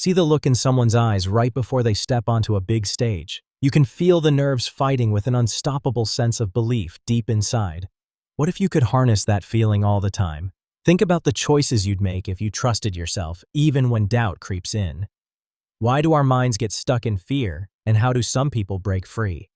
See the look in someone's eyes right before they step onto a big stage. You can feel the nerves fighting with an unstoppable sense of belief deep inside. What if you could harness that feeling all the time? Think about the choices you'd make if you trusted yourself, even when doubt creeps in. Why do our minds get stuck in fear, and how do some people break free?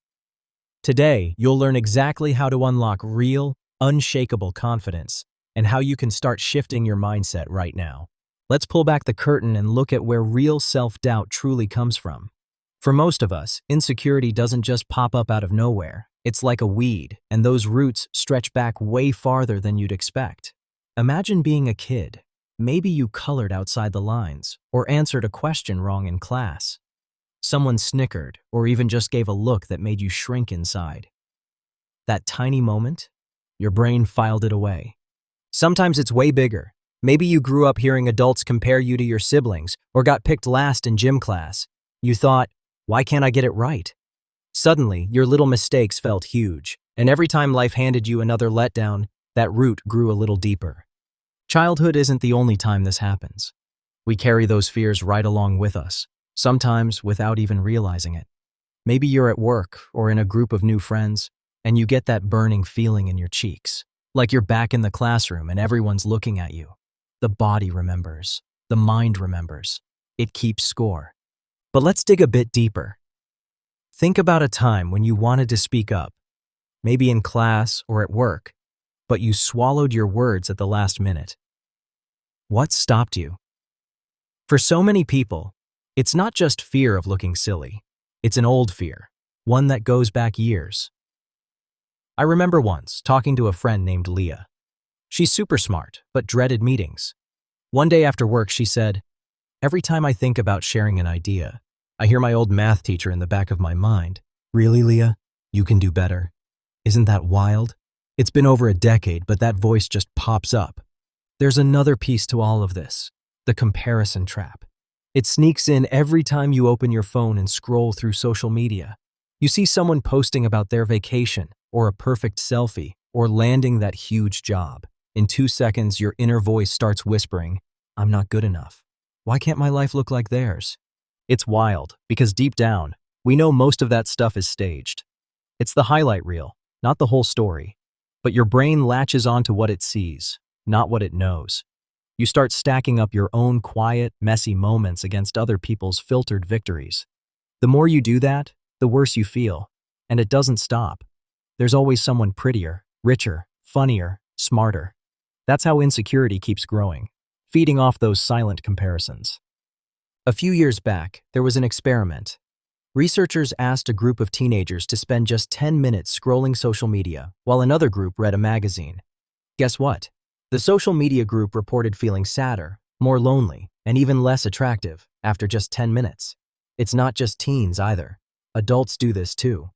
Today, you'll learn exactly how to unlock real, unshakable confidence, and how you can start shifting your mindset right now. Let's pull back the curtain and look at where real self-doubt truly comes from. For most of us, insecurity doesn't just pop up out of nowhere. It's like a weed, and those roots stretch back way farther than you'd expect. Imagine being a kid. Maybe you colored outside the lines, or answered a question wrong in class. Someone snickered, or even just gave a look that made you shrink inside. That tiny moment, your brain filed it away. Sometimes it's way bigger. Maybe you grew up hearing adults compare you to your siblings, or got picked last in gym class. You thought, why can't I get it right? Suddenly, your little mistakes felt huge, and every time life handed you another letdown, that root grew a little deeper. Childhood isn't the only time this happens. We carry those fears right along with us, sometimes without even realizing it. Maybe you're at work or in a group of new friends, and you get that burning feeling in your cheeks, like you're back in the classroom and everyone's looking at you. The body remembers. The mind remembers. It keeps score. But let's dig a bit deeper. Think about a time when you wanted to speak up, maybe in class or at work, but you swallowed your words at the last minute. What stopped you? For so many people, it's not just fear of looking silly. It's an old fear, one that goes back years. I remember once talking to a friend named Leah. She's super smart, but dreaded meetings. One day after work, she said, "Every time I think about sharing an idea, I hear my old math teacher in the back of my mind. Really, Leah? You can do better." Isn't that wild? It's been over a decade, but that voice just pops up. There's another piece to all of this, the comparison trap. It sneaks in every time you open your phone and scroll through social media. You see someone posting about their vacation, or a perfect selfie, or landing that huge job. In 2 seconds, your inner voice starts whispering, "I'm not good enough. Why can't my life look like theirs?" It's wild, because deep down, we know most of that stuff is staged. It's the highlight reel, not the whole story. But your brain latches onto what it sees, not what it knows. You start stacking up your own quiet, messy moments against other people's filtered victories. The more you do that, the worse you feel. And it doesn't stop. There's always someone prettier, richer, funnier, smarter. That's how insecurity keeps growing, feeding off those silent comparisons. A few years back, there was an experiment. Researchers asked a group of teenagers to spend just 10 minutes scrolling social media, while another group read a magazine. Guess what? The social media group reported feeling sadder, more lonely, and even less attractive after just 10 minutes. It's not just teens either. Adults do this too.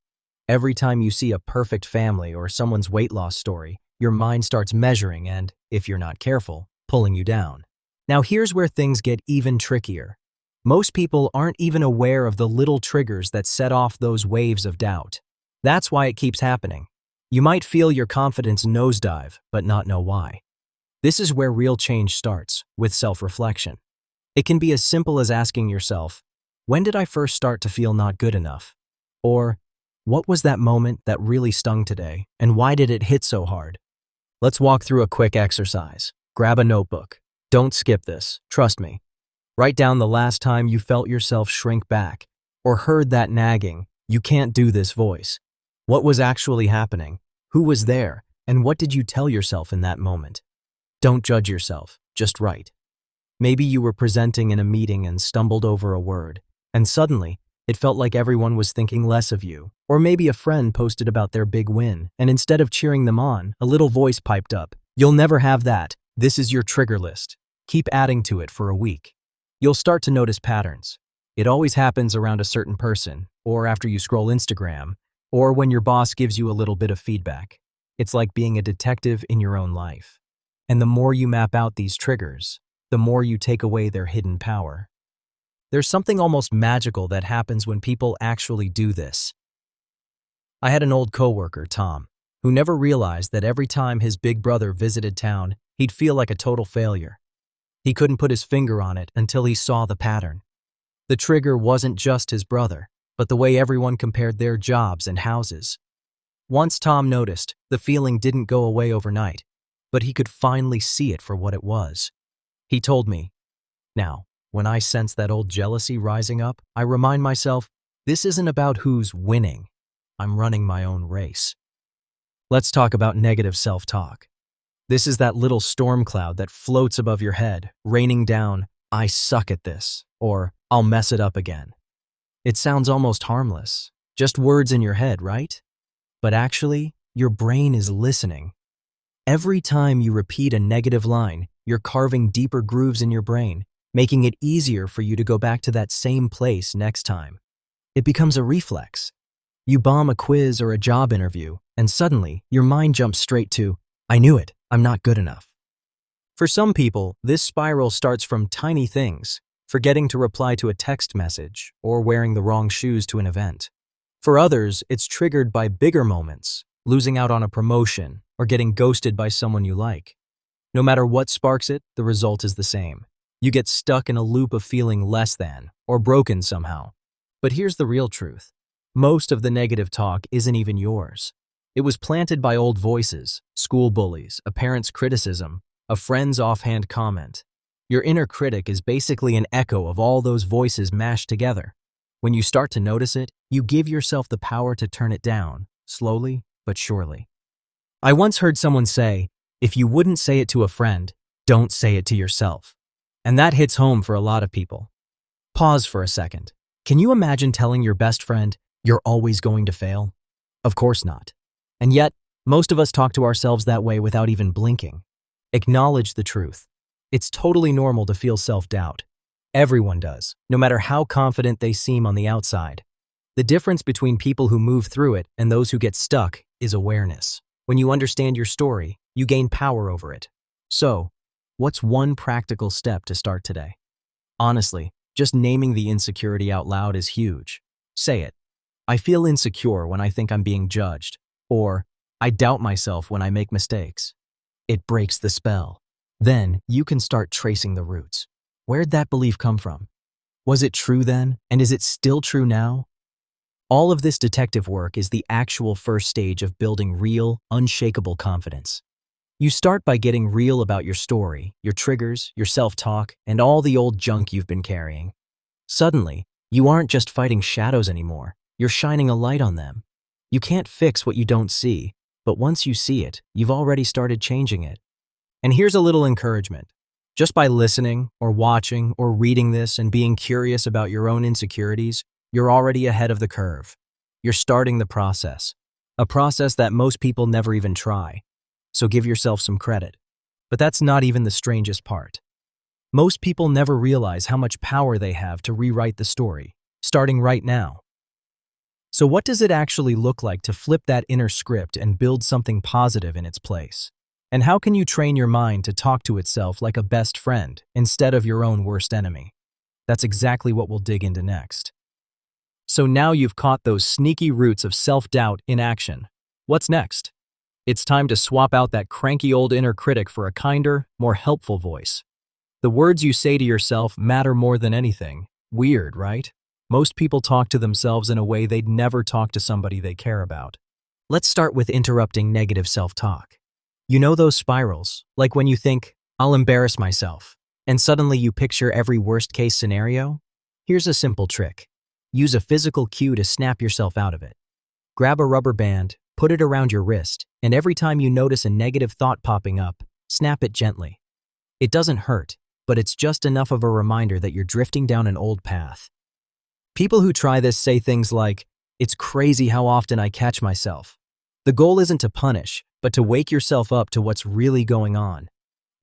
Every time you see a perfect family or someone's weight loss story, your mind starts measuring and, if you're not careful, pulling you down. Now here's where things get even trickier. Most people aren't even aware of the little triggers that set off those waves of doubt. That's why it keeps happening. You might feel your confidence nosedive, but not know why. This is where real change starts, with self-reflection. It can be as simple as asking yourself, when did I first start to feel not good enough? Or, what was that moment that really stung today, and why did it hit so hard? Let's walk through a quick exercise. Grab a notebook. Don't skip this, trust me. Write down the last time you felt yourself shrink back, or heard that nagging, "You can't do this" voice. What was actually happening? Who was there? And what did you tell yourself in that moment? Don't judge yourself, just write. Maybe you were presenting in a meeting and stumbled over a word, and suddenly, it felt like everyone was thinking less of you. Or maybe a friend posted about their big win, and instead of cheering them on, a little voice piped up, "You'll never have that. This is your trigger list." Keep adding to it for a week. You'll start to notice patterns. It always happens around a certain person, or after you scroll Instagram, or when your boss gives you a little bit of feedback. It's like being a detective in your own life. And the more you map out these triggers, the more you take away their hidden power. There's something almost magical that happens when people actually do this. I had an old coworker, Tom, who never realized that every time his big brother visited town, he'd feel like a total failure. He couldn't put his finger on it until he saw the pattern. The trigger wasn't just his brother, but the way everyone compared their jobs and houses. Once Tom noticed, the feeling didn't go away overnight, but he could finally see it for what it was. He told me, "Now, when I sense that old jealousy rising up, I remind myself, this isn't about who's winning. I'm running my own race." Let's talk about negative self-talk. This is that little storm cloud that floats above your head, raining down, "I suck at this," or "I'll mess it up again." It sounds almost harmless, just words in your head, right? But actually, your brain is listening. Every time you repeat a negative line, you're carving deeper grooves in your brain, making it easier for you to go back to that same place next time. It becomes a reflex. You bomb a quiz or a job interview, and suddenly, your mind jumps straight to, "I knew it, I'm not good enough." For some people, this spiral starts from tiny things, forgetting to reply to a text message or wearing the wrong shoes to an event. For others, it's triggered by bigger moments, losing out on a promotion or getting ghosted by someone you like. No matter what sparks it, the result is the same. You get stuck in a loop of feeling less than or broken somehow. But here's the real truth. Most of the negative talk isn't even yours. It was planted by old voices, school bullies, a parent's criticism, a friend's offhand comment. Your inner critic is basically an echo of all those voices mashed together. When you start to notice it, you give yourself the power to turn it down, slowly but surely. I once heard someone say, "If you wouldn't say it to a friend, don't say it to yourself." And that hits home for a lot of people. Pause for a second. Can you imagine telling your best friend, "You're always going to fail"? Of course not. And yet, most of us talk to ourselves that way without even blinking. Acknowledge the truth. It's totally normal to feel self-doubt. Everyone does, no matter how confident they seem on the outside. The difference between people who move through it and those who get stuck is awareness. When you understand your story, you gain power over it. So, what's one practical step to start today? Honestly, just naming the insecurity out loud is huge. Say it. "I feel insecure when I think I'm being judged," or "I doubt myself when I make mistakes." It breaks the spell. Then you can start tracing the roots. Where'd that belief come from? Was it true then, and is it still true now? All of this detective work is the actual first stage of building real, unshakable confidence. You start by getting real about your story, your triggers, your self-talk, and all the old junk you've been carrying. Suddenly, you aren't just fighting shadows anymore, you're shining a light on them. You can't fix what you don't see, but once you see it, you've already started changing it. And here's a little encouragement. Just by listening, or watching, or reading this and being curious about your own insecurities, you're already ahead of the curve. You're starting the process. A process that most people never even try. So give yourself some credit. But that's not even the strangest part. Most people never realize how much power they have to rewrite the story, starting right now. So what does it actually look like to flip that inner script and build something positive in its place? And how can you train your mind to talk to itself like a best friend instead of your own worst enemy? That's exactly what we'll dig into next. So now you've caught those sneaky roots of self-doubt in action. What's next? It's time to swap out that cranky old inner critic for a kinder, more helpful voice. The words you say to yourself matter more than anything. Weird, right? Most people talk to themselves in a way they'd never talk to somebody they care about. Let's start with interrupting negative self-talk. You know those spirals, like when you think, "I'll embarrass myself," and suddenly you picture every worst-case scenario? Here's a simple trick. Use a physical cue to snap yourself out of it. Grab a rubber band, put it around your wrist, and every time you notice a negative thought popping up, snap it gently. It doesn't hurt, but it's just enough of a reminder that you're drifting down an old path. People who try this say things like, "It's crazy how often I catch myself." The goal isn't to punish, but to wake yourself up to what's really going on.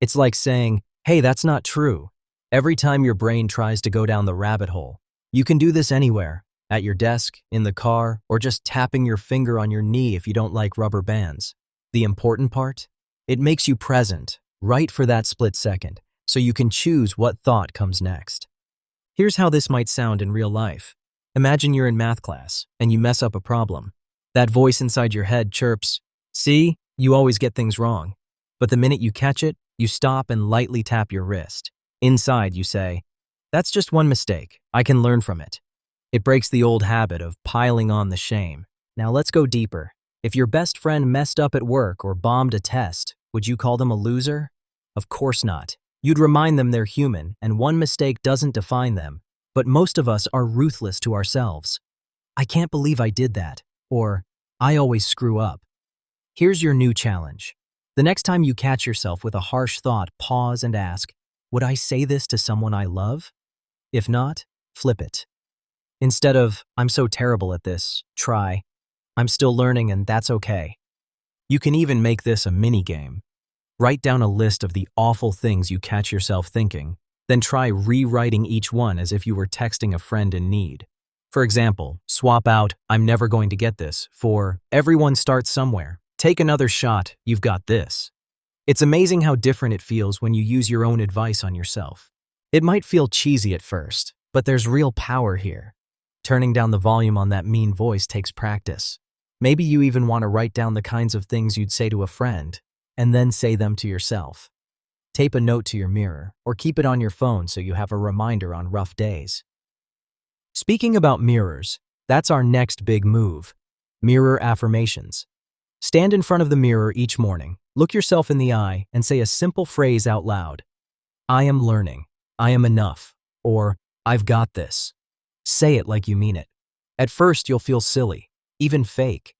It's like saying, "Hey, that's not true." Every time your brain tries to go down the rabbit hole, you can do this anywhere, at your desk, in the car, or just tapping your finger on your knee if you don't like rubber bands. The important part? It makes you present, right for that split second, so you can choose what thought comes next. Here's how this might sound in real life. Imagine you're in math class, and you mess up a problem. That voice inside your head chirps, "See, you always get things wrong." But the minute you catch it, you stop and lightly tap your wrist. Inside, you say, That's just one mistake. I can learn from it. It breaks the old habit of piling on the shame. Now let's go deeper. If your best friend messed up at work or bombed a test, would you call them a loser? Of course not. You'd remind them they're human and one mistake doesn't define them. But most of us are ruthless to ourselves. I can't believe I did that. Or, I always screw up. Here's your new challenge. The next time you catch yourself with a harsh thought, pause and ask, would I say this to someone I love? If not, flip it. Instead of, I'm so terrible at this, try, I'm still learning and that's okay. You can even make this a mini game. Write down a list of the awful things you catch yourself thinking, then try rewriting each one as if you were texting a friend in need. For example, swap out, I'm never going to get this, for, everyone starts somewhere. Take another shot, you've got this. It's amazing how different it feels when you use your own advice on yourself. It might feel cheesy at first, but there's real power here. Turning down the volume on that mean voice takes practice. Maybe you even want to write down the kinds of things you'd say to a friend, and then say them to yourself. Tape a note to your mirror, or keep it on your phone so you have a reminder on rough days. Speaking about mirrors, that's our next big move. Mirror affirmations. Stand in front of the mirror each morning, look yourself in the eye, and say a simple phrase out loud. I am learning. I am enough. Or, I've got this. Say it like you mean it. At first, you'll feel silly, even fake.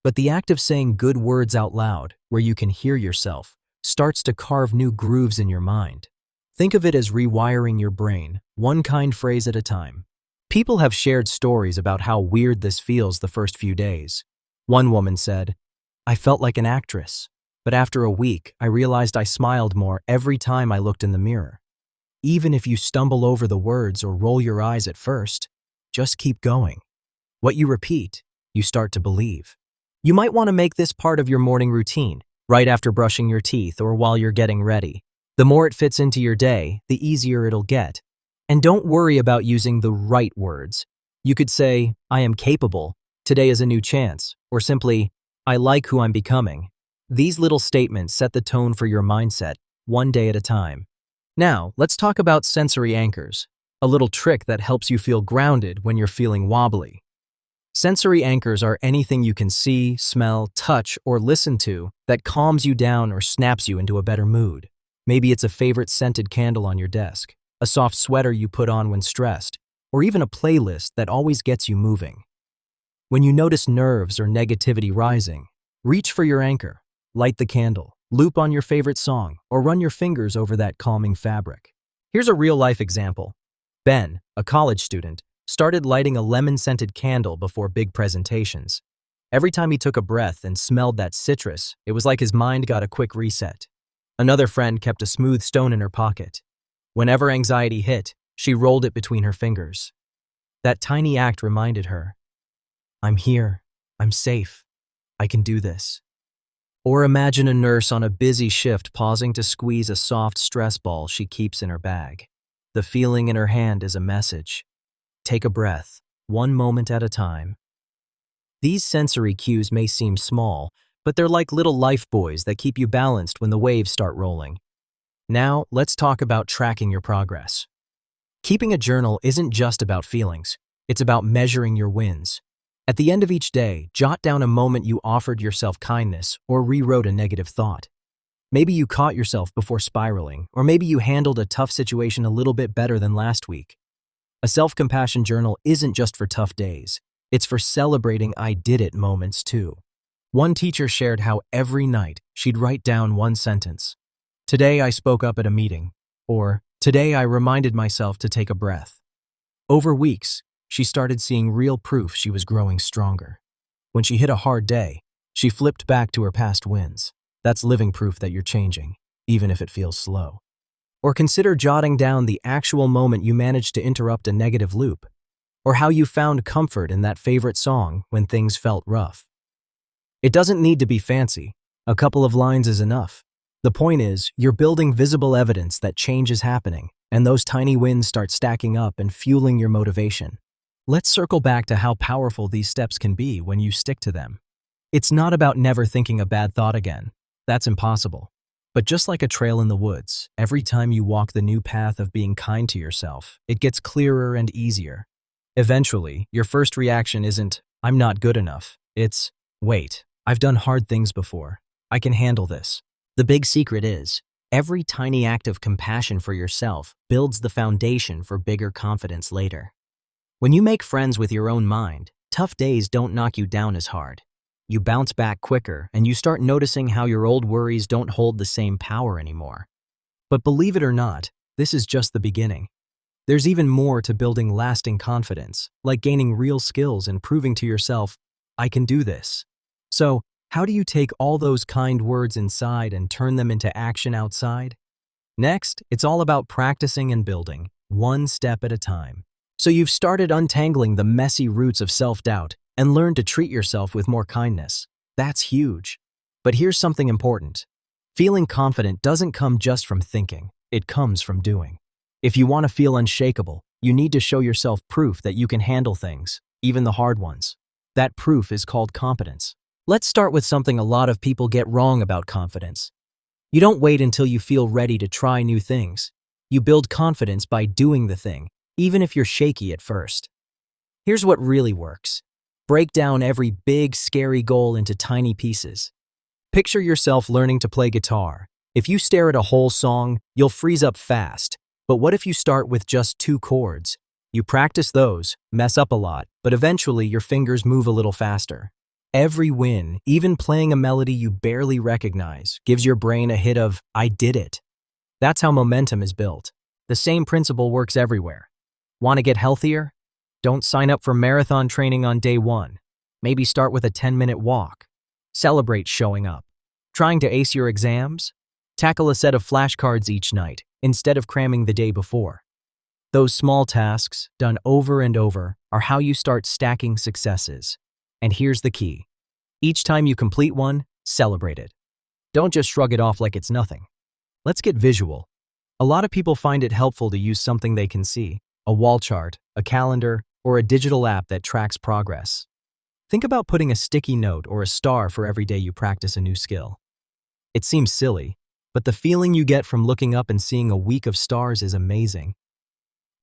But the act of saying good words out loud, where you can hear yourself, starts to carve new grooves in your mind. Think of it as rewiring your brain, one kind phrase at a time. People have shared stories about how weird this feels the first few days. One woman said, I felt like an actress, but after a week, I realized I smiled more every time I looked in the mirror. Even if you stumble over the words or roll your eyes at first, just keep going. What you repeat, you start to believe. You might want to make this part of your morning routine, right after brushing your teeth or while you're getting ready. The more it fits into your day, the easier it'll get. And don't worry about using the right words. You could say, I am capable, today is a new chance, or simply, I like who I'm becoming. These little statements set the tone for your mindset, one day at a time. Now, let's talk about sensory anchors, a little trick that helps you feel grounded when you're feeling wobbly. Sensory anchors are anything you can see, smell, touch, or listen to that calms you down or snaps you into a better mood. Maybe it's a favorite scented candle on your desk, a soft sweater you put on when stressed, or even a playlist that always gets you moving. When you notice nerves or negativity rising, reach for your anchor, light the candle, loop on your favorite song, or run your fingers over that calming fabric. Here's a real-life example. Ben, a college student, started lighting a lemon-scented candle before big presentations. Every time he took a breath and smelled that citrus, it was like his mind got a quick reset. Another friend kept a smooth stone in her pocket. Whenever anxiety hit, she rolled it between her fingers. That tiny act reminded her, I'm here, I'm safe, I can do this. Or imagine a nurse on a busy shift pausing to squeeze a soft stress ball she keeps in her bag. The feeling in her hand is a message. Take a breath, one moment at a time. These sensory cues may seem small, but they're like little life buoys that keep you balanced when the waves start rolling. Now, let's talk about tracking your progress. Keeping a journal isn't just about feelings, it's about measuring your wins. At the end of each day, jot down a moment you offered yourself kindness or rewrote a negative thought. Maybe you caught yourself before spiraling, or maybe you handled a tough situation a little bit better than last week. A self-compassion journal isn't just for tough days, it's for celebrating I did it moments too. One teacher shared how every night she'd write down one sentence. Today I spoke up at a meeting, or today I reminded myself to take a breath. Over weeks, she started seeing real proof she was growing stronger. When she hit a hard day, she flipped back to her past wins. That's living proof that you're changing, even if it feels slow. Or consider jotting down the actual moment you managed to interrupt a negative loop, or how you found comfort in that favorite song when things felt rough. It doesn't need to be fancy. A couple of lines is enough. The point is, you're building visible evidence that change is happening, and those tiny wins start stacking up and fueling your motivation. Let's circle back to how powerful these steps can be when you stick to them. It's not about never thinking a bad thought again. That's impossible. But just like a trail in the woods, every time you walk the new path of being kind to yourself, it gets clearer and easier. Eventually, your first reaction isn't, "I'm not good enough." It's, "Wait, I've done hard things before. I can handle this." The big secret is, every tiny act of compassion for yourself builds the foundation for bigger confidence later. When you make friends with your own mind, tough days don't knock you down as hard. You bounce back quicker, and you start noticing how your old worries don't hold the same power anymore. But believe it or not, this is just the beginning. There's even more to building lasting confidence, like gaining real skills and proving to yourself, "I can do this." So, how do you take all those kind words inside and turn them into action outside? Next, it's all about practicing and building, one step at a time. So you've started untangling the messy roots of self-doubt and learned to treat yourself with more kindness. That's huge. But here's something important. Feeling confident doesn't come just from thinking, it comes from doing. If you want to feel unshakable, you need to show yourself proof that you can handle things, even the hard ones. That proof is called competence. Let's start with something a lot of people get wrong about confidence. You don't wait until you feel ready to try new things. You build confidence by doing the thing, even if you're shaky at first. Here's what really works. Break down every big, scary goal into tiny pieces. Picture yourself learning to play guitar. If you stare at a whole song, you'll freeze up fast. But what if you start with just 2 chords? You practice those, mess up a lot, but eventually your fingers move a little faster. Every win, even playing a melody you barely recognize, gives your brain a hit of, "I did it." That's how momentum is built. The same principle works everywhere. Want to get healthier? Don't sign up for marathon training on day 1. Maybe start with a 10-minute walk. Celebrate showing up. Trying to ace your exams? Tackle a set of flashcards each night, instead of cramming the day before. Those small tasks, done over and over, are how you start stacking successes. And here's the key. Each time you complete one, celebrate it. Don't just shrug it off like it's nothing. Let's get visual. A lot of people find it helpful to use something they can see, a wall chart, a calendar, or a digital app that tracks progress. Think about putting a sticky note or a star for every day you practice a new skill. It seems silly, but the feeling you get from looking up and seeing a week of stars is amazing.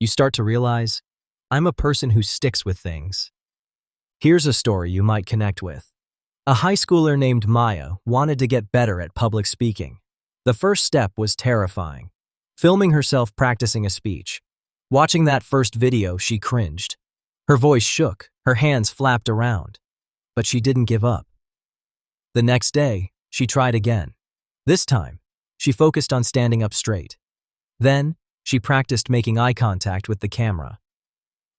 You start to realize, I'm a person who sticks with things. Here's a story you might connect with. A high schooler named Maya wanted to get better at public speaking. The first step was terrifying. Filming herself practicing a speech. Watching that first video, she cringed. Her voice shook, her hands flapped around. But she didn't give up. The next day, she tried again. This time, she focused on standing up straight. Then, she practiced making eye contact with the camera.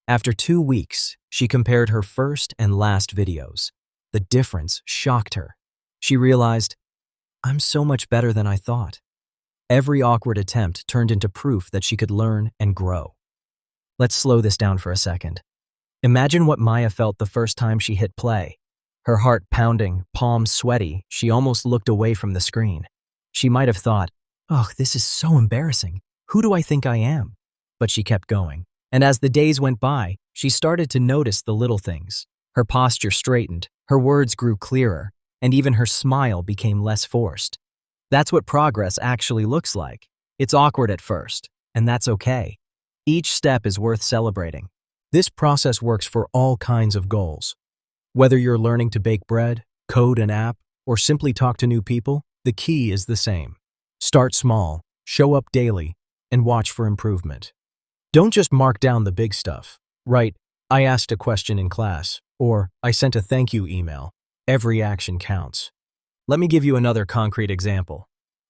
After 2 weeks, she compared her first and last videos. The difference shocked her. She realized, I'm so much better than I thought. Every awkward attempt turned into proof that she could learn and grow. Let's slow this down for a second. Imagine what Maya felt the first time she hit play. Her heart pounding, palms sweaty, she almost looked away from the screen. She might have thought, "Oh, this is so embarrassing. Who do I think I am?" But she kept going. And as the days went by, she started to notice the little things. Her posture straightened, her words grew clearer, and even her smile became less forced. That's what progress actually looks like. It's awkward at first, and that's okay. Each step is worth celebrating. This process works for all kinds of goals. Whether you're learning to bake bread, code an app, or simply talk to new people, the key is the same. Start small, show up daily, and watch for improvement. Don't just mark down the big stuff. Write, "I asked a question in class," or "I sent a thank you email." Every action counts. Let me give you another concrete example.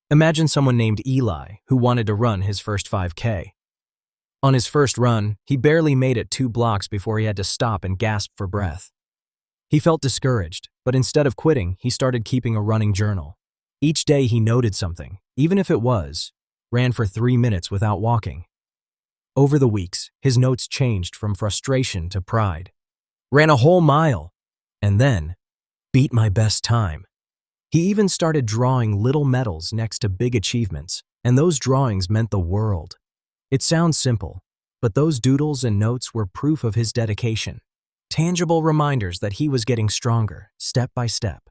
Imagine someone named Eli who wanted to run his first 5K. On his first run, he barely made it 2 blocks before he had to stop and gasp for breath. He felt discouraged, but instead of quitting, he started keeping a running journal. Each day he noted something, even if it was, ran for 3 minutes without walking. Over the weeks, his notes changed from frustration to pride. Ran a whole mile, and then beat my best time. He even started drawing little medals next to big achievements, and those drawings meant the world. It sounds simple, but those doodles and notes were proof of his dedication. Tangible reminders that he was getting stronger, step by step.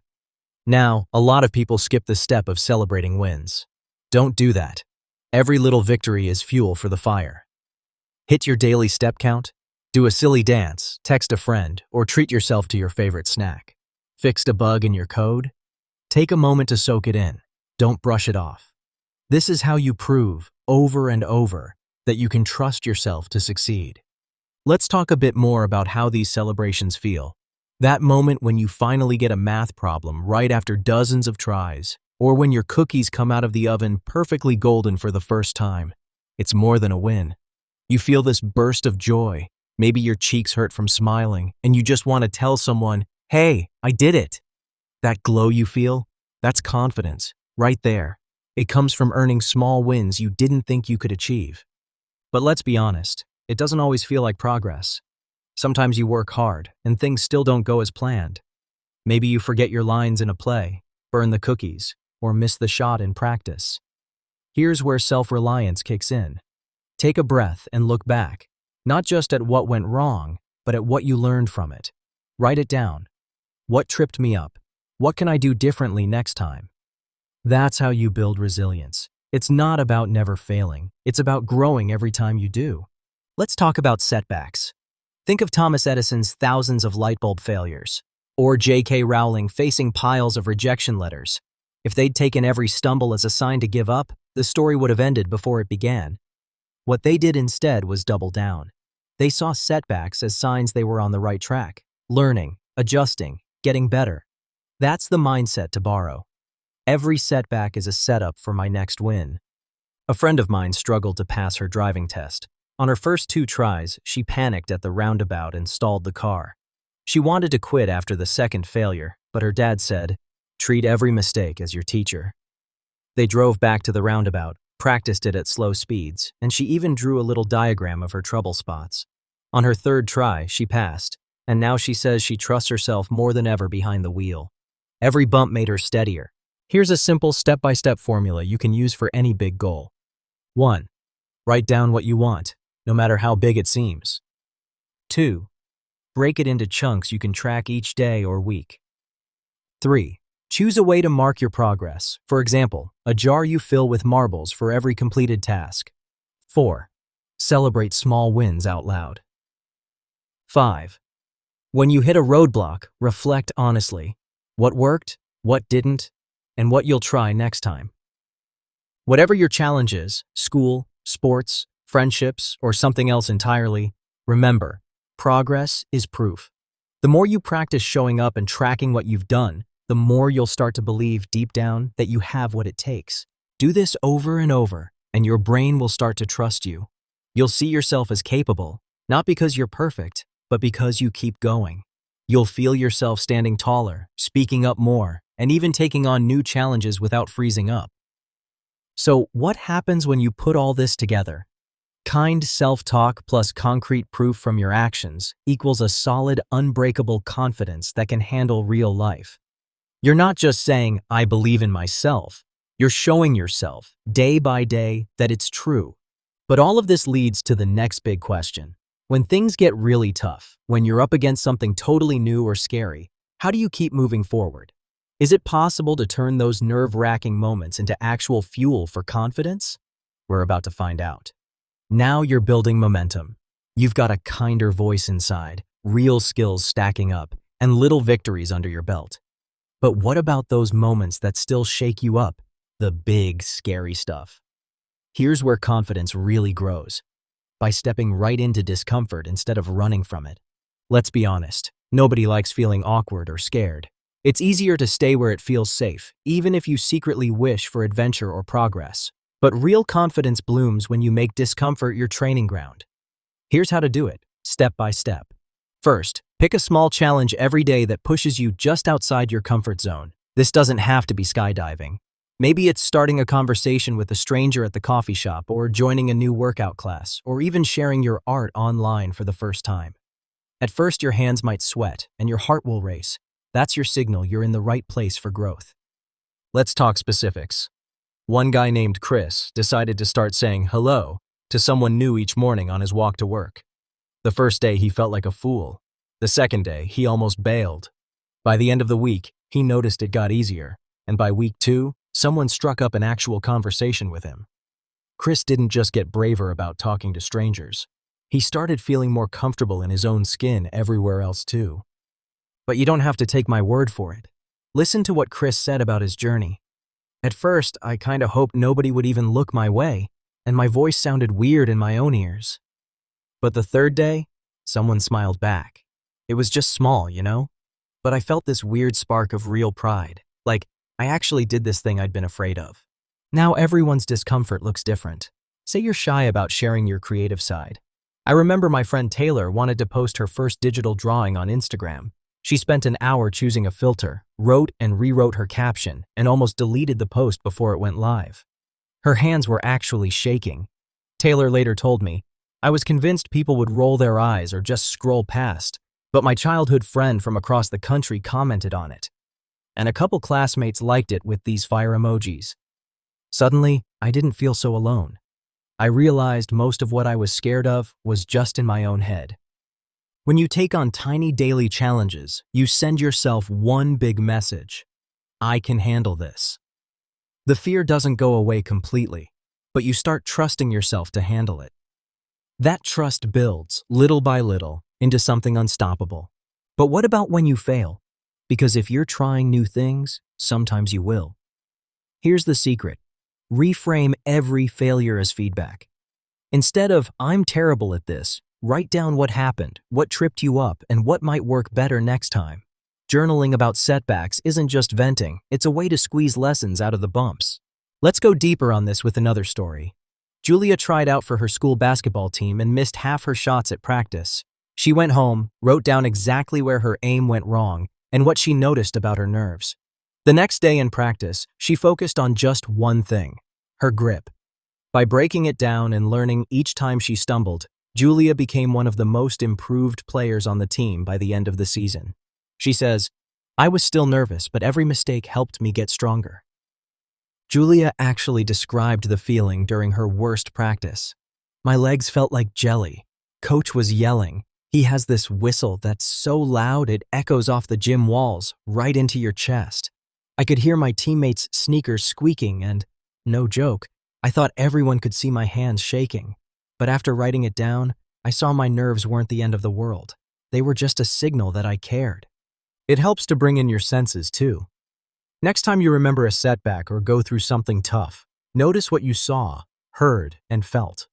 Now, a lot of people skip the step of celebrating wins. Don't do that. Every little victory is fuel for the fire. Hit your daily step count, do a silly dance, text a friend, or treat yourself to your favorite snack. Fixed a bug in your code? Take a moment to soak it in. Don't brush it off. This is how you prove, over and over, that you can trust yourself to succeed. Let's talk a bit more about how these celebrations feel. That moment when you finally get a math problem right after dozens of tries, or when your cookies come out of the oven perfectly golden for the first time. It's more than a win. You feel this burst of joy. Maybe your cheeks hurt from smiling, and you just want to tell someone, "Hey, I did it." That glow you feel, that's confidence, right there. It comes from earning small wins you didn't think you could achieve. But let's be honest, it doesn't always feel like progress. Sometimes you work hard, and things still don't go as planned. Maybe you forget your lines in a play, burn the cookies, or miss the shot in practice. Here's where self-reliance kicks in. Take a breath and look back, not just at what went wrong, but at what you learned from it. Write it down. What tripped me up? What can I do differently next time? That's how you build resilience. It's not about never failing. It's about growing every time you do. Let's talk about setbacks. Think of Thomas Edison's thousands of light bulb failures, or J.K. Rowling facing piles of rejection letters. If they'd taken every stumble as a sign to give up, the story would have ended before it began. What they did instead was double down. They saw setbacks as signs they were on the right track, learning, adjusting, getting better. That's the mindset to borrow. Every setback is a setup for my next win. A friend of mine struggled to pass her driving test. On her first 2 tries, she panicked at the roundabout and stalled the car. She wanted to quit after the second failure, but her dad said, "Treat every mistake as your teacher." They drove back to the roundabout, practiced it at slow speeds, and she even drew a little diagram of her trouble spots. On her 3rd try, she passed, and now she says she trusts herself more than ever behind the wheel. Every bump made her steadier. Here's a simple step-by-step formula you can use for any big goal. 1. Write down what you want, no matter how big it seems. 2. Break it into chunks you can track each day or week. 3. Choose a way to mark your progress. For example, a jar you fill with marbles for every completed task. 4. Celebrate small wins out loud. 5. When you hit a roadblock, reflect honestly. What worked, what didn't, and what you'll try next time. Whatever your challenge is, school, sports, friendships, or something else entirely, remember, progress is proof. The more you practice showing up and tracking what you've done, the more you'll start to believe deep down that you have what it takes. Do this over and over, and your brain will start to trust you. You'll see yourself as capable, not because you're perfect, but because you keep going. You'll feel yourself standing taller, speaking up more, and even taking on new challenges without freezing up. So, what happens when you put all this together? Kind self-talk plus concrete proof from your actions equals a solid, unbreakable confidence that can handle real life. You're not just saying, "I believe in myself." You're showing yourself, day by day, that it's true. But all of this leads to the next big question. When things get really tough, when you're up against something totally new or scary, how do you keep moving forward? Is it possible to turn those nerve-wracking moments into actual fuel for confidence? We're about to find out. Now you're building momentum. You've got a kinder voice inside, real skills stacking up, and little victories under your belt. But what about those moments that still shake you up? The big, scary stuff. Here's where confidence really grows. By stepping right into discomfort instead of running from it. Let's be honest, nobody likes feeling awkward or scared. It's easier to stay where it feels safe, even if you secretly wish for adventure or progress. But real confidence blooms when you make discomfort your training ground. Here's how to do it, step by step. First, pick a small challenge every day that pushes you just outside your comfort zone. This doesn't have to be skydiving. Maybe it's starting a conversation with a stranger at the coffee shop, or joining a new workout class, or even sharing your art online for the first time. At first, your hands might sweat and your heart will race. That's your signal you're in the right place for growth. Let's talk specifics. One guy named Chris decided to start saying hello to someone new each morning on his walk to work. The first day he felt like a fool. The second day he almost bailed. By the end of the week, he noticed it got easier, and by week 2, Someone struck up an actual conversation with him. Chris didn't just get braver about talking to strangers. He started feeling more comfortable in his own skin everywhere else too. But you don't have to take my word for it. Listen to what Chris said about his journey. At first, I kinda hoped nobody would even look my way, and my voice sounded weird in my own ears. But the third day, someone smiled back. It was just small, you know? But I felt this weird spark of real pride, like I actually did this thing I'd been afraid of. Now everyone's discomfort looks different. Say you're shy about sharing your creative side. I remember my friend Taylor wanted to post her first digital drawing on Instagram. She spent an hour choosing a filter, wrote and rewrote her caption, and almost deleted the post before it went live. Her hands were actually shaking. Taylor later told me, "I was convinced people would roll their eyes or just scroll past, but my childhood friend from across the country commented on it. And a couple classmates liked it with these fire emojis." Suddenly, I didn't feel so alone. I realized most of what I was scared of was just in my own head. When you take on tiny daily challenges, you send yourself one big message: I can handle this. The fear doesn't go away completely, but you start trusting yourself to handle it. That trust builds, little by little, into something unstoppable. But what about when you fail? Because if you're trying new things, sometimes you will. Here's the secret. Reframe every failure as feedback. Instead of, "I'm terrible at this," write down what happened, what tripped you up, and what might work better next time. Journaling about setbacks isn't just venting, it's a way to squeeze lessons out of the bumps. Let's go deeper on this with another story. Julia tried out for her school basketball team and missed half her shots at practice. She went home, wrote down exactly where her aim went wrong and what she noticed about her nerves. The next day in practice, she focused on just one thing: her grip. By breaking it down and learning each time she stumbled, Julia became one of the most improved players on the team by the end of the season. She says, "I was still nervous, but every mistake helped me get stronger." Julia actually described the feeling during her worst practice. "My legs felt like jelly. Coach was yelling. He has this whistle that's so loud it echoes off the gym walls, right into your chest. I could hear my teammates' sneakers squeaking and, no joke, I thought everyone could see my hands shaking. But after writing it down, I saw my nerves weren't the end of the world. They were just a signal that I cared." It helps to bring in your senses, too. Next time you remember a setback or go through something tough, notice what you saw, heard, and felt.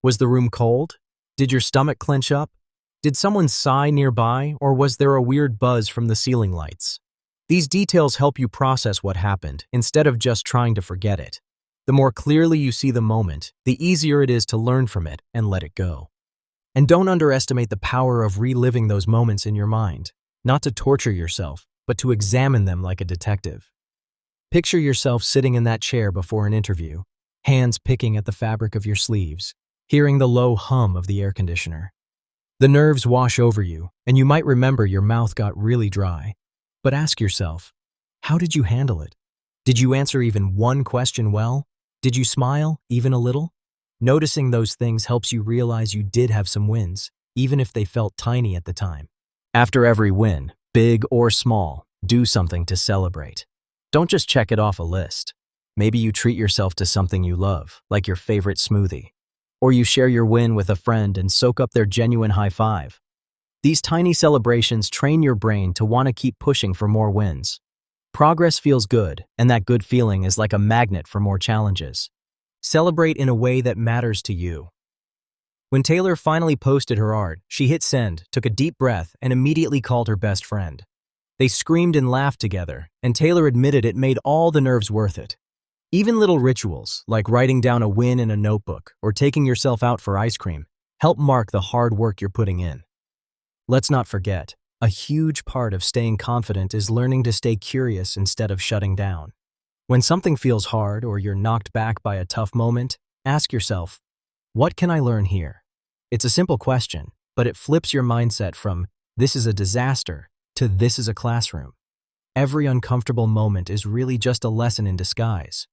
Was the room cold? Did your stomach clench up? Did someone sigh nearby, or was there a weird buzz from the ceiling lights? These details help you process what happened instead of just trying to forget it. The more clearly you see the moment, the easier it is to learn from it and let it go. And don't underestimate the power of reliving those moments in your mind, not to torture yourself, but to examine them like a detective. Picture yourself sitting in that chair before an interview, hands picking at the fabric of your sleeves, hearing the low hum of the air conditioner. The nerves wash over you, and you might remember your mouth got really dry. But ask yourself, how did you handle it? Did you answer even one question well? Did you smile, even a little? Noticing those things helps you realize you did have some wins, even if they felt tiny at the time. After every win, big or small, do something to celebrate. Don't just check it off a list. Maybe you treat yourself to something you love, like your favorite smoothie. Or you share your win with a friend and soak up their genuine high five. These tiny celebrations train your brain to want to keep pushing for more wins. Progress feels good, and that good feeling is like a magnet for more challenges. Celebrate in a way that matters to you. When Taylor finally posted her art, she hit send, took a deep breath, and immediately called her best friend. They screamed and laughed together, and Taylor admitted it made all the nerves worth it. Even little rituals, like writing down a win in a notebook or taking yourself out for ice cream, help mark the hard work you're putting in. Let's not forget, a huge part of staying confident is learning to stay curious instead of shutting down. When something feels hard or you're knocked back by a tough moment, ask yourself, what can I learn here? It's a simple question, but it flips your mindset from, this is a disaster, to this is a classroom. Every uncomfortable moment is really just a lesson in disguise.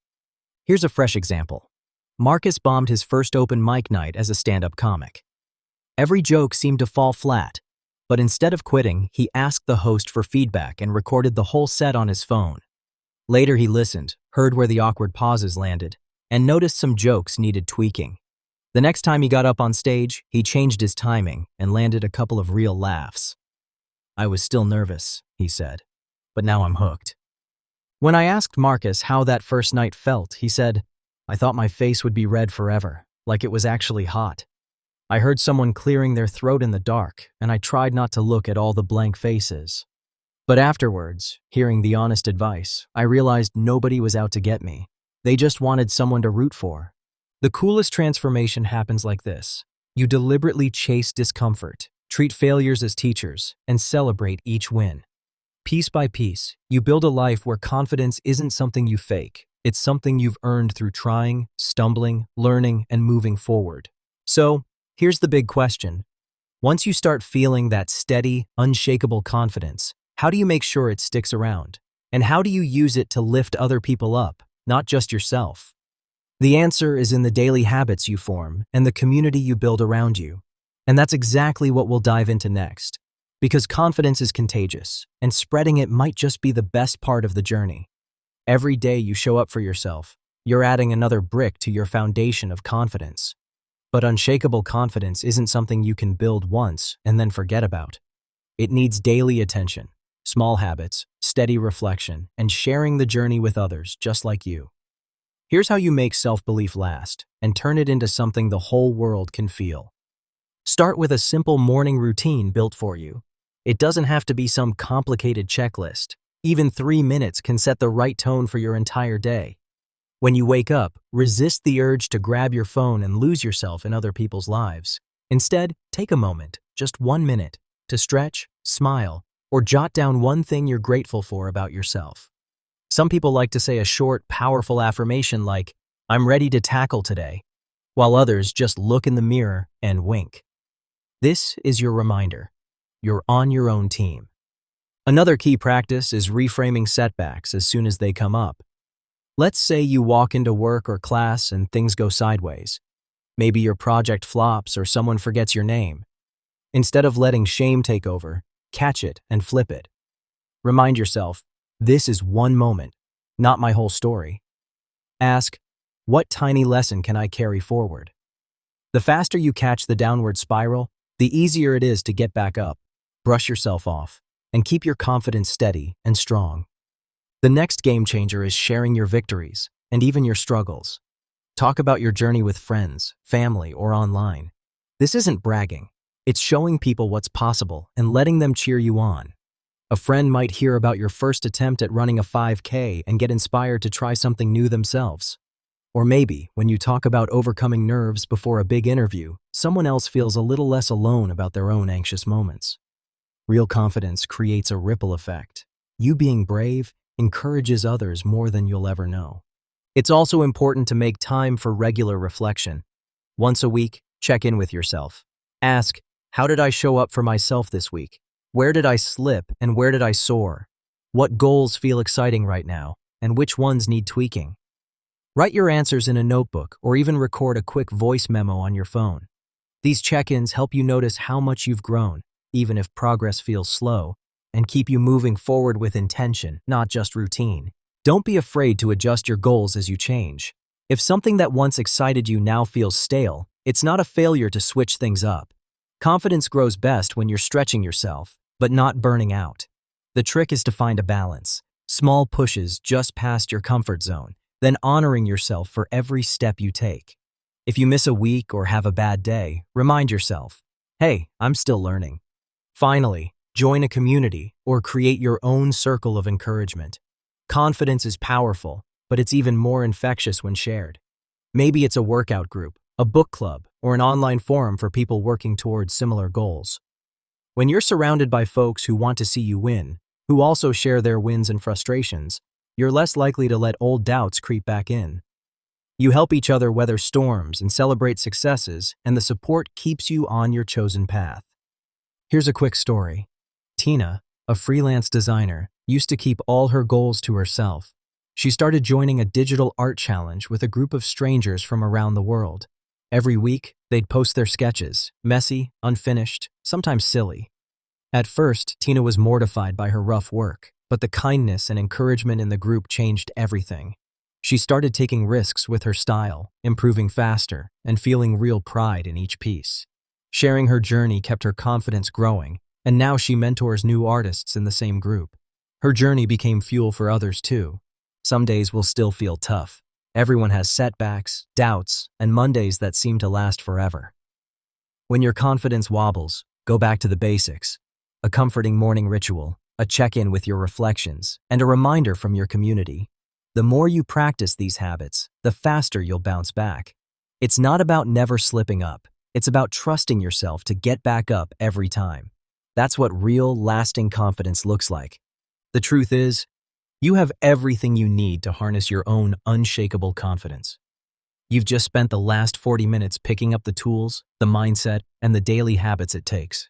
Here's a fresh example. Marcus bombed his first open mic night as a stand-up comic. Every joke seemed to fall flat, but instead of quitting, he asked the host for feedback and recorded the whole set on his phone. Later he listened, heard where the awkward pauses landed, and noticed some jokes needed tweaking. The next time he got up on stage, he changed his timing and landed a couple of real laughs. "I was still nervous," he said, "but now I'm hooked." When I asked Marcus how that first night felt, he said, "I thought my face would be red forever, like it was actually hot. I heard someone clearing their throat in the dark, and I tried not to look at all the blank faces. But afterwards, hearing the honest advice, I realized nobody was out to get me. They just wanted someone to root for." The coolest transformation happens like this. You deliberately chase discomfort, treat failures as teachers, and celebrate each win. Piece by piece, you build a life where confidence isn't something you fake. It's something you've earned through trying, stumbling, learning, and moving forward. So, here's the big question. Once you start feeling that steady, unshakable confidence, how do you make sure it sticks around? And how do you use it to lift other people up, not just yourself? The answer is in the daily habits you form and the community you build around you. And that's exactly what we'll dive into next. Because confidence is contagious, and spreading it might just be the best part of the journey. Every day you show up for yourself, you're adding another brick to your foundation of confidence. But unshakable confidence isn't something you can build once and then forget about. It needs daily attention, small habits, steady reflection, and sharing the journey with others just like you. Here's how you make self-belief last and turn it into something the whole world can feel. Start with a simple morning routine built for you. It doesn't have to be some complicated checklist. Even 3 minutes can set the right tone for your entire day. When you wake up, resist the urge to grab your phone and lose yourself in other people's lives. Instead, take a moment, just 1 minute, to stretch, smile, or jot down one thing you're grateful for about yourself. Some people like to say a short, powerful affirmation like, "I'm ready to tackle today," while others just look in the mirror and wink. This is your reminder. You're on your own team. Another key practice is reframing setbacks as soon as they come up. Let's say you walk into work or class and things go sideways. Maybe your project flops or someone forgets your name. Instead of letting shame take over, catch it and flip it. Remind yourself, this is one moment, not my whole story. Ask, what tiny lesson can I carry forward? The faster you catch the downward spiral, the easier it is to get back up, brush yourself off, and keep your confidence steady and strong. The next game changer is sharing your victories and even your struggles. Talk about your journey with friends, family, or online. This isn't bragging. It's showing people what's possible and letting them cheer you on. A friend might hear about your first attempt at running a 5K and get inspired to try something new themselves. Or maybe, when you talk about overcoming nerves before a big interview, someone else feels a little less alone about their own anxious moments. Real confidence creates a ripple effect. You being brave encourages others more than you'll ever know. It's also important to make time for regular reflection. Once a week, check in with yourself. Ask, how did I show up for myself this week? Where did I slip and where did I soar? What goals feel exciting right now and which ones need tweaking? Write your answers in a notebook or even record a quick voice memo on your phone. These check-ins help you notice how much you've grown, even if progress feels slow, and keep you moving forward with intention, not just routine. Don't be afraid to adjust your goals as you change. If something that once excited you now feels stale, it's not a failure to switch things up. Confidence grows best when you're stretching yourself, but not burning out. The trick is to find a balance. Small pushes just past your comfort zone, then honoring yourself for every step you take. If you miss a week or have a bad day, remind yourself, hey, I'm still learning. Finally, join a community or create your own circle of encouragement. Confidence is powerful, but it's even more infectious when shared. Maybe it's a workout group, a book club, or an online forum for people working towards similar goals. When you're surrounded by folks who want to see you win, who also share their wins and frustrations, you're less likely to let old doubts creep back in. You help each other weather storms and celebrate successes, and the support keeps you on your chosen path. Here's a quick story. Tina, a freelance designer, used to keep all her goals to herself. She started joining a digital art challenge with a group of strangers from around the world. Every week, they'd post their sketches, messy, unfinished, sometimes silly. At first, Tina was mortified by her rough work, but the kindness and encouragement in the group changed everything. She started taking risks with her style, improving faster, and feeling real pride in each piece. Sharing her journey kept her confidence growing, and now she mentors new artists in the same group. Her journey became fuel for others too. Some days will still feel tough. Everyone has setbacks, doubts, and Mondays that seem to last forever. When your confidence wobbles, go back to the basics. A comforting morning ritual, a check-in with your reflections, and a reminder from your community. The more you practice these habits, the faster you'll bounce back. It's not about never slipping up. It's about trusting yourself to get back up every time. That's what real, lasting confidence looks like. The truth is, you have everything you need to harness your own unshakable confidence. You've just spent the last 40 minutes picking up the tools, the mindset, and the daily habits it takes.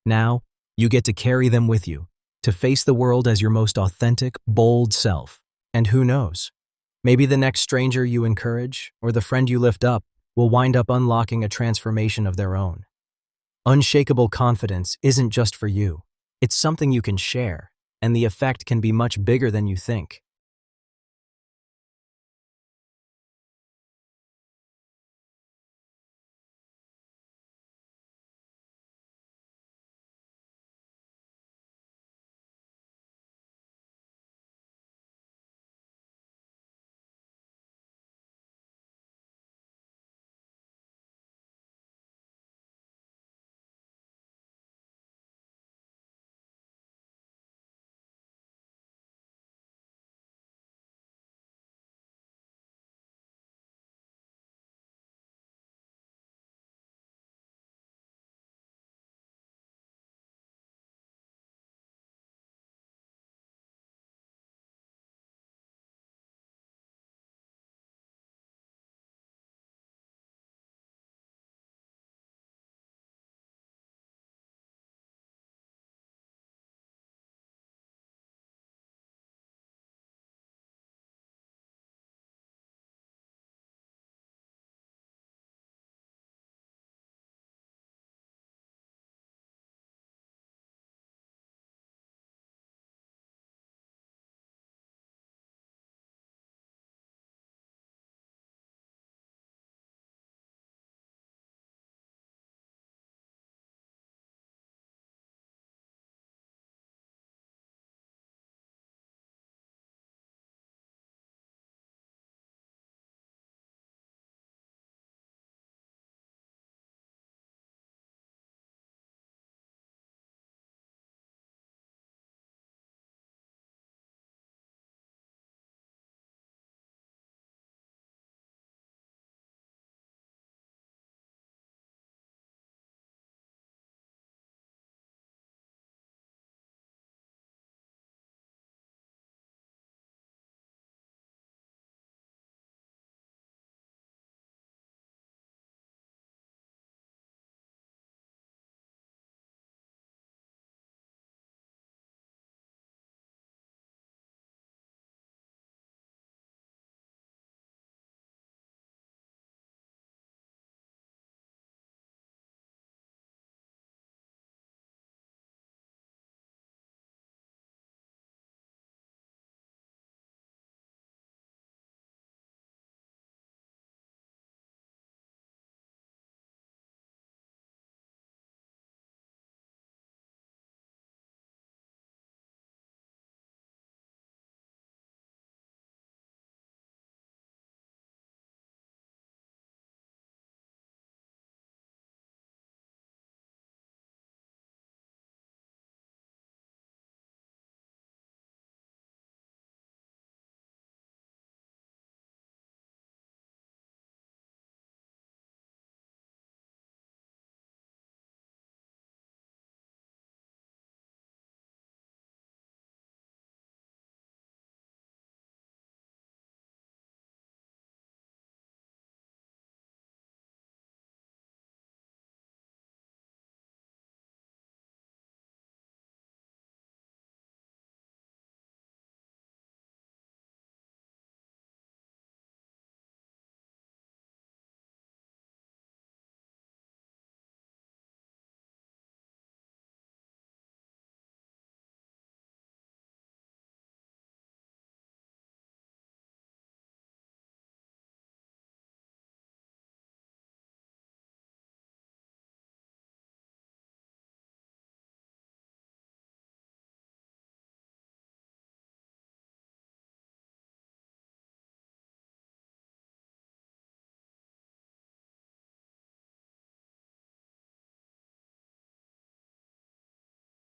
Now, you get to carry them with you, to face the world as your most authentic, bold self. And who knows? Maybe the next stranger you encourage, or the friend you lift up, will wind up unlocking a transformation of their own. Unshakable confidence isn't just for you. It's something you can share, and the effect can be much bigger than you think.